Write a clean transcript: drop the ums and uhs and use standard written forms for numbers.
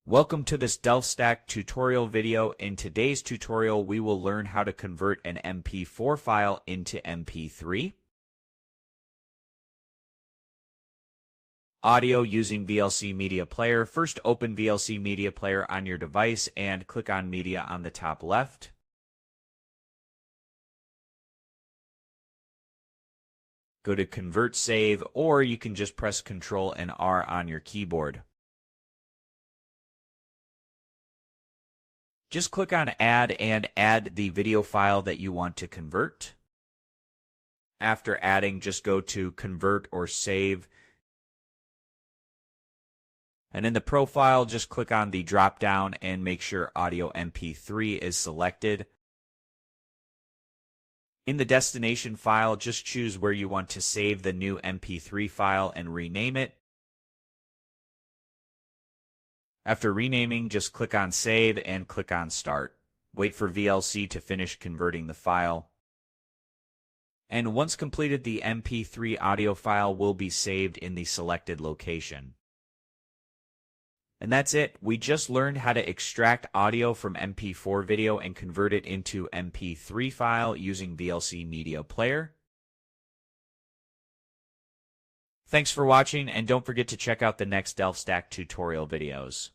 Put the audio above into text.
Welcome to this Delft Stack tutorial video. In today's tutorial, we will learn how to convert an MP4 file into MP3. Audio using VLC Media Player. First, open VLC Media Player on your device and click on Media on the top left. Go to Convert Save, or you can just press Ctrl and R on your keyboard. Just click on Add and add the video file that you want to convert. After adding, just go to Convert or Save. And in the profile, just click on the drop-down and make sure Audio MP3 is selected. In the destination file, just choose where you want to save the new MP3 file and rename it. After renaming, just click on Save and click on Start. Wait for VLC to finish converting the file. And once completed, the MP3 audio file will be saved in the selected location. And that's it. We just learned how to extract audio from MP4 video and convert it into MP3 file using VLC Media Player. Thanks for watching, and don't forget to check out the next Delft Stack tutorial videos.